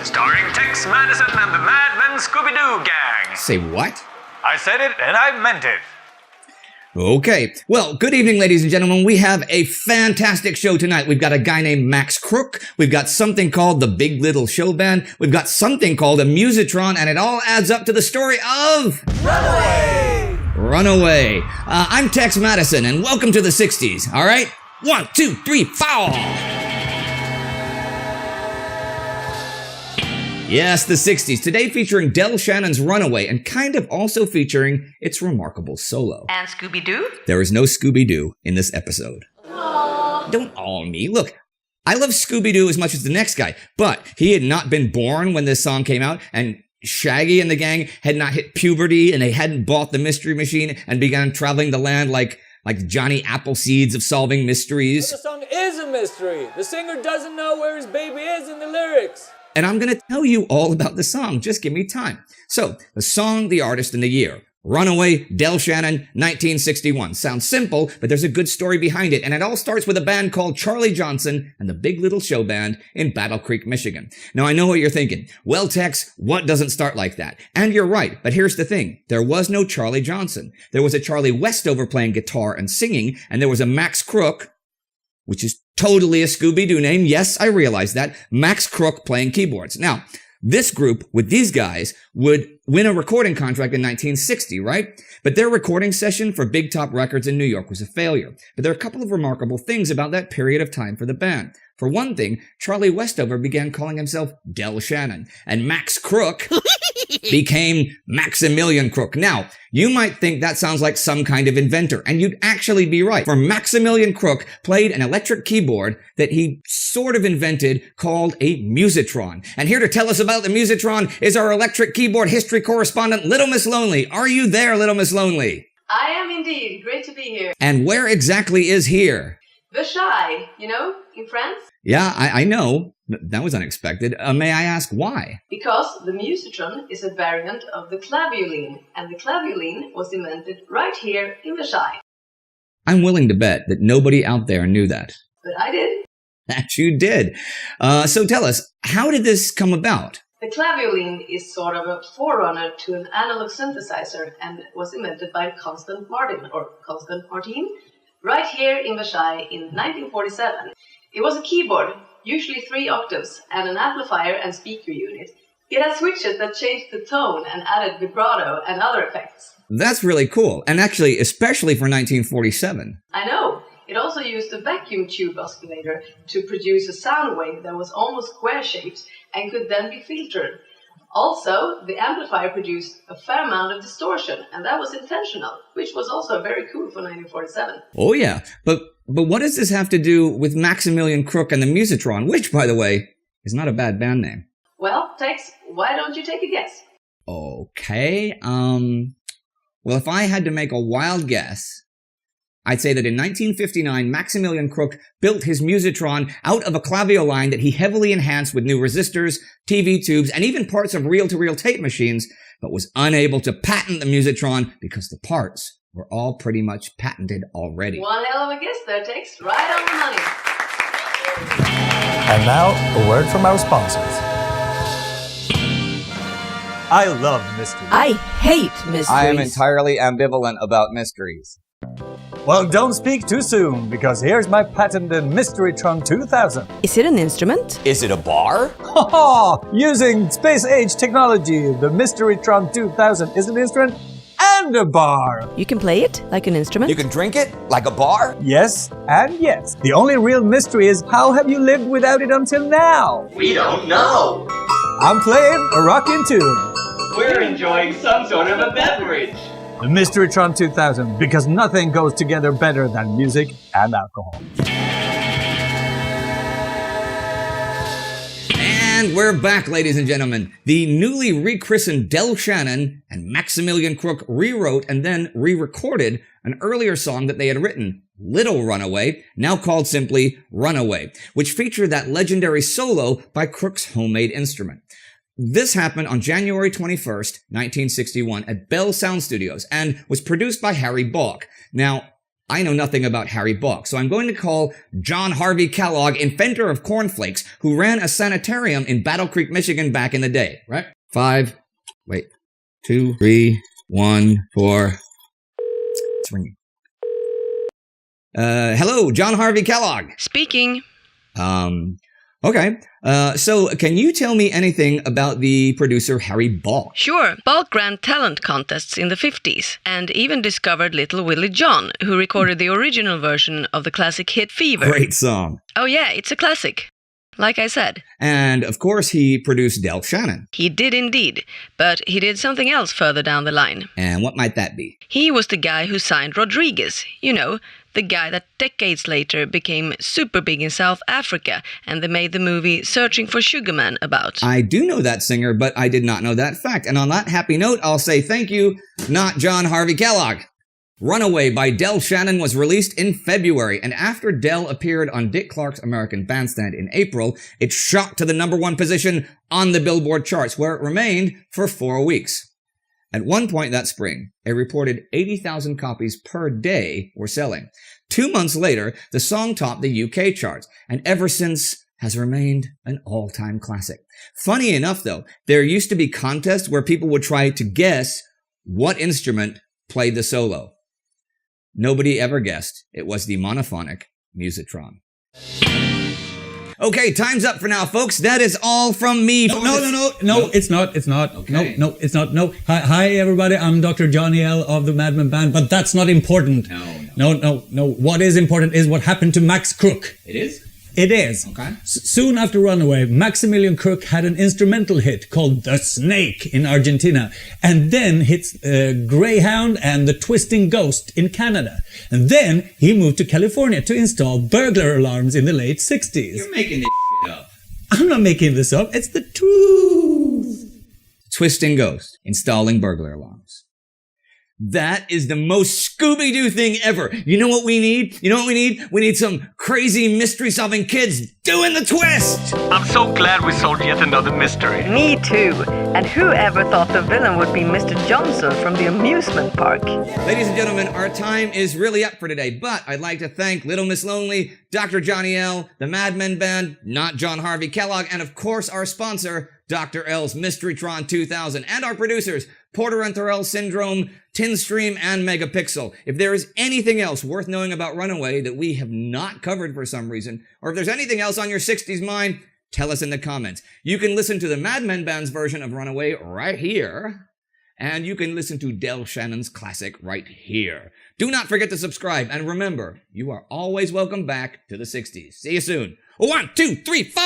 starring Tex Madison and the Madman Scooby-Doo gang. Say what? I said it and I meant it. Okay, well, good evening, ladies and gentlemen. We have a fantastic show tonight. We've got a guy named Max Crook. We've got something called the Big Little Show Band. We've got something called a Musitron, and it all adds up to the story of... Runaway! Runaway. I'm Tex Madison, and welcome to the 60s, all right? 1, 2, 3, 4! Yes, the 60s, today featuring Del Shannon's Runaway, and kind of also featuring its remarkable solo. And Scooby-Doo? There is no Scooby-Doo in this episode. Aww. Don't awe me. Look, I love Scooby-Doo as much as the next guy, but he had not been born when this song came out, and Shaggy and the gang had not hit puberty, and they hadn't bought the Mystery Machine and began traveling the land like Johnny Appleseeds of solving mysteries. But the song is a mystery. The singer doesn't know where his baby is in the lyrics. And I'm going to tell you all about the song. Just give me time. So, the song, the artist, and the year. Runaway, Del Shannon, 1961. Sounds simple, but there's a good story behind it. And it all starts with a band called Charlie Johnson and the Big Little Show Band in Battle Creek, Michigan. Now, I know what you're thinking. Well, Tex, what doesn't start like that? And you're right, but here's the thing. There was no Charlie Johnson. There was a Charlie Westover playing guitar and singing, and there was a Max Crook, which is totally a Scooby-Doo name. Yes, I realize that. Max Crook playing keyboards. Now, this group with these guys would win a recording contract in 1960, right? But their recording session for Big Top Records in New York was a failure. But there are a couple of remarkable things about that period of time for the band. For one thing, Charlie Westover began calling himself Del Shannon, and Max Crook became Maximilian Crook. Now, you might think that sounds like some kind of inventor, and you'd actually be right. For Maximilian Crook played an electric keyboard that he sort of invented called a Musitron. And here to tell us about the Musitron is our electric keyboard history correspondent, Little Miss Lonely. Are you there, Little Miss Lonely? I am indeed. Great to be here. And where exactly is here? Versailles, you know, in France? Yeah, I know. That was unexpected. May I ask why? Because the Musitron is a variant of the clavioline, and the clavioline was invented right here in Versailles. I'm willing to bet that nobody out there knew that. But I did. That you did. So tell us, how did this come about? The clavioline is sort of a forerunner to an analog synthesizer and was invented by Constant Martin, right here in Versailles in 1947. It was a keyboard, usually 3 octaves, and an amplifier and speaker unit. It had switches that changed the tone and added vibrato and other effects. That's really cool, and actually, especially for 1947. I know. It also used a vacuum tube oscillator to produce a sound wave that was almost square-shaped and could then be filtered. Also, the amplifier produced a fair amount of distortion, and that was intentional, which was also very cool for 1947. Oh yeah, but what does this have to do with Maximilian Crook and the Musitron, which, by the way, is not a bad band name? Well, Tex, why don't you take a guess? Okay, well, if I had to make a wild guess, I'd say that in 1959, Maximilian Crook built his Musitron out of a clavio line that he heavily enhanced with new resistors, TV tubes, and even parts of reel-to-reel tape machines, but was unable to patent the Musitron because the parts were all pretty much patented already. One hell of a guess there, Tex. Right on the money. And now, a word from our sponsors. I love mysteries. I hate mysteries. I am entirely ambivalent about mysteries. Well, don't speak too soon, because here's my patented Mysterytron 2000. Is it an instrument? Is it a bar? Ha ha! Using space-age technology, the Mysterytron 2000 is an instrument and a bar. You can play it like an instrument? You can drink it like a bar? Yes and yes. The only real mystery is how have you lived without it until now? We don't know. I'm playing a rockin' tune. We're enjoying some sort of a beverage. The Mysterytron 2000, because nothing goes together better than music and alcohol. And we're back, ladies and gentlemen. The newly rechristened Del Shannon and Maximilian Crook rewrote and then re-recorded an earlier song that they had written, Little Runaway, now called simply Runaway, which featured that legendary solo by Crook's homemade instrument. This happened on January 21st, 1961 at Bell Sound Studios and was produced by Harry Balk. Now, I know nothing about Harry Balk, so I'm going to call John Harvey Kellogg, inventor of cornflakes, who ran a sanitarium in Battle Creek, Michigan back in the day, right? 2, 3, 1, 4. It's ringing. Hello, John Harvey Kellogg. Speaking. Okay. So can you tell me anything about the producer Harry Balk? Sure. Balk ran talent contests in the 50s and even discovered Little Willie John, who recorded the original version of the classic hit Fever. Great song. Oh yeah, it's a classic. Like I said. And of course he produced Del Shannon. He did indeed, but he did something else further down the line. And what might that be? He was the guy who signed Rodriguez, you know, the guy that decades later became super big in South Africa and they made the movie Searching for Sugar Man about. I do know that singer, but I did not know that fact. And on that happy note, I'll say thank you, not John Harvey Kellogg. Runaway by Del Shannon was released in February, and after Del appeared on Dick Clark's American Bandstand in April, it shot to the #1 position on the Billboard charts, where it remained for 4 weeks. At one point that spring, a reported 80,000 copies per day were selling. 2 months later, the song topped the UK charts, and ever since has remained an all-time classic. Funny enough, though, there used to be contests where people would try to guess what instrument played the solo. Nobody ever guessed it was the monophonic Musitron. Okay, time's up for now, folks. That is all from me. No, it's not. Okay. No, it's not. No. Hi, everybody. I'm Dr. Johnny L. of the Madman Band, but that's not important. No. What is important is what happened to Max Crook. It is? It is. Okay. Soon after Runaway, Maximilian Crook had an instrumental hit called The Snake in Argentina, and then hits Greyhound and The Twisting Ghost in Canada. And then he moved to California to install burglar alarms in the late 60s. You're making this shit up. I'm not making this up. It's the truth. Twisting Ghost, installing burglar alarms. That is the most Scooby-Doo thing ever. You know what we need? We need some crazy mystery-solving kids doing the twist! I'm so glad we solved yet another mystery. Me too. And whoever thought the villain would be Mr. Johnson from the amusement park? Ladies and gentlemen, our time is really up for today, but I'd like to thank Little Miss Lonely, Dr. Johnny L., the Madmen Band, not John Harvey Kellogg, and of course our sponsor, Dr. L's Mysterytron 2000, and our producers, Porter and Thorell Syndrome, Tinstream, and Megapixel. If there is anything else worth knowing about Runaway that we have not covered for some reason, or if there's anything else on your 60s mind, tell us in the comments. You can listen to the Madmen Band's version of Runaway right here, and you can listen to Del Shannon's classic right here. Do not forget to subscribe, and remember, you are always welcome back to the 60s. See you soon. 1, 2, 3, 4!